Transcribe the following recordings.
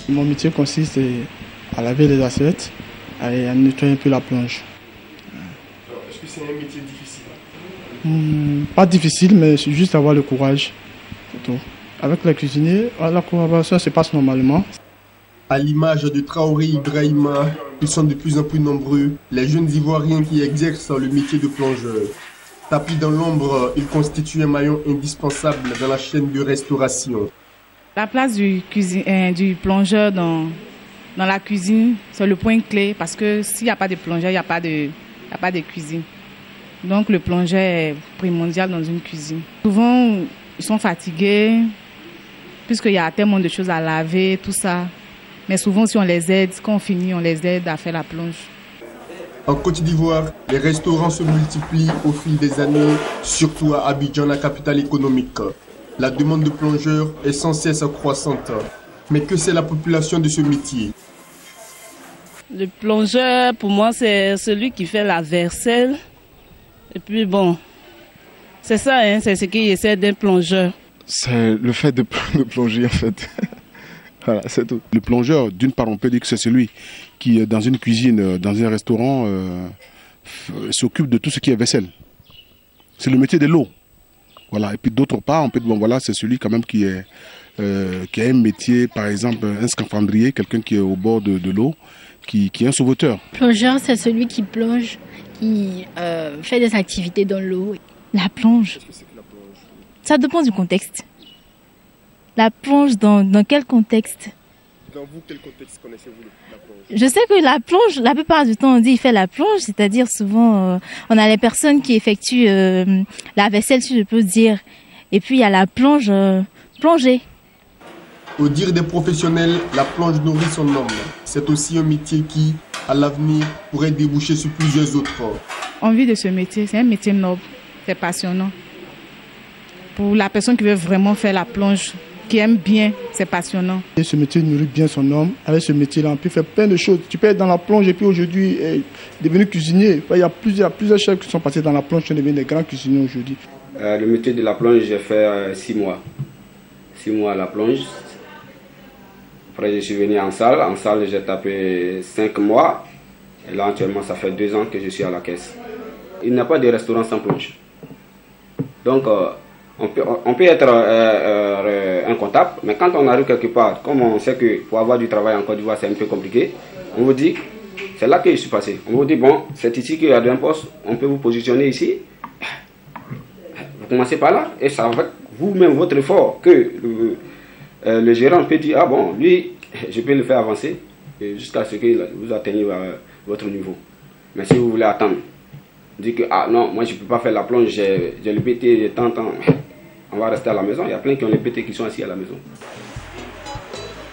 Mon métier consiste à laver les assiettes et à nettoyer un peu la plonge. Est-ce que c'est un métier difficile? Pas difficile, mais c'est juste avoir le courage. C'est tout. Avec les cuisiniers, la collaboration se passe normalement. À l'image de Traoré Ibrahima, ils sont de plus en plus nombreux, les jeunes Ivoiriens qui exercent le métier de plongeur. Tapis dans l'ombre, ils constituent un maillon indispensable dans la chaîne de restauration. La place du plongeur dans la cuisine, c'est le point clé parce que s'il n'y a pas de plongeur, il n'y a pas de cuisine. Donc le plongeur est primordial dans une cuisine. Souvent, ils sont fatigués puisqu'il y a tellement de choses à laver, tout ça. Mais souvent, si on les aide, quand on finit, on les aide à faire la plonge. En Côte d'Ivoire, les restaurants se multiplient au fil des années, surtout à Abidjan, la capitale économique. La demande de plongeurs est sans cesse croissante. Mais que c'est la population de ce métier? Le plongeur, pour moi, c'est celui qui fait la vaisselle. Et puis bon, c'est ça, hein, c'est ce qui essaie d'un plongeur. C'est le fait de plonger, en fait. Voilà, c'est tout. Le plongeur, d'une part, on peut dire que c'est celui qui, dans une cuisine, dans un restaurant, s'occupe de tout ce qui est vaisselle. C'est le métier de l'eau. Voilà. Et puis d'autre part, on peut dire, bon voilà, c'est celui quand même qui a un métier, par exemple, un scaphandrier, quelqu'un qui est au bord de l'eau, qui est un sauveteur. Plongeur, c'est celui qui plonge, qui fait des activités dans l'eau. La plonge. Qu'est-ce que c'est que la plonge? Ça dépend du contexte. La plonge, dans quel contexte? Dans vous, quel contexte connaissez-vous la plonge? Je sais que la plonge, la plupart du temps, on dit il fait la plonge, c'est-à-dire souvent, on a les personnes qui effectuent la vaisselle, si je peux dire. Et puis il y a la plonge, plongée. Au dire des professionnels, la plonge nourrit son homme. C'est aussi un métier qui, à l'avenir, pourrait déboucher sur plusieurs autres. On vit de ce métier, c'est un métier noble, c'est passionnant. Pour la personne qui veut vraiment faire la plonge, qui aime bien, c'est passionnant. Et ce métier nourrit bien son homme. Avec ce métier-là, on peut faire plein de choses. Tu peux être dans la plonge et puis aujourd'hui devenir cuisinier. Il y a plusieurs chefs qui sont passés dans la plonge qui sont devenus des grands cuisiniers aujourd'hui. Le métier de la plonge, j'ai fait 6 mois. 6 mois à la plonge. Après, je suis venu en salle. En salle, j'ai tapé 5 mois. Et là, actuellement, ça fait 2 ans que je suis à la caisse. Il n'y a pas de restaurant sans plonge. Donc, on peut être un comptable, mais quand on arrive quelque part, comme on sait que pour avoir du travail en Côte d'Ivoire, c'est un peu compliqué, on vous dit, c'est là que je suis passé. On vous dit, bon, c'est ici qu'il y a un poste, on peut vous positionner ici. Vous commencez par là, et c'est avec vous-même, votre effort, que le gérant peut dire, ah bon, lui, je peux le faire avancer jusqu'à ce que vous atteigniez votre niveau. Mais si vous voulez attendre, dit que ah non, moi je ne peux pas faire la plonge, j'ai le PT de tant, on va rester à la maison. Il y a plein qui ont le PT qui sont assis à la maison.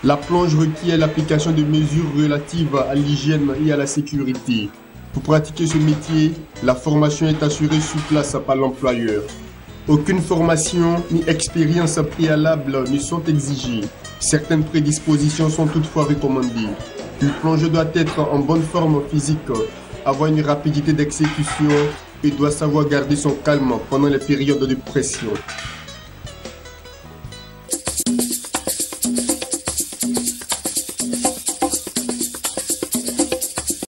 La plonge requiert l'application de mesures relatives à l'hygiène et à la sécurité. Pour pratiquer ce métier, la formation est assurée sur place par l'employeur. Aucune formation ni expérience préalable ne sont exigées. Certaines prédispositions sont toutefois recommandées. Le plongeur doit être en bonne forme physique, avoir une rapidité d'exécution et doit savoir garder son calme pendant les périodes de pression.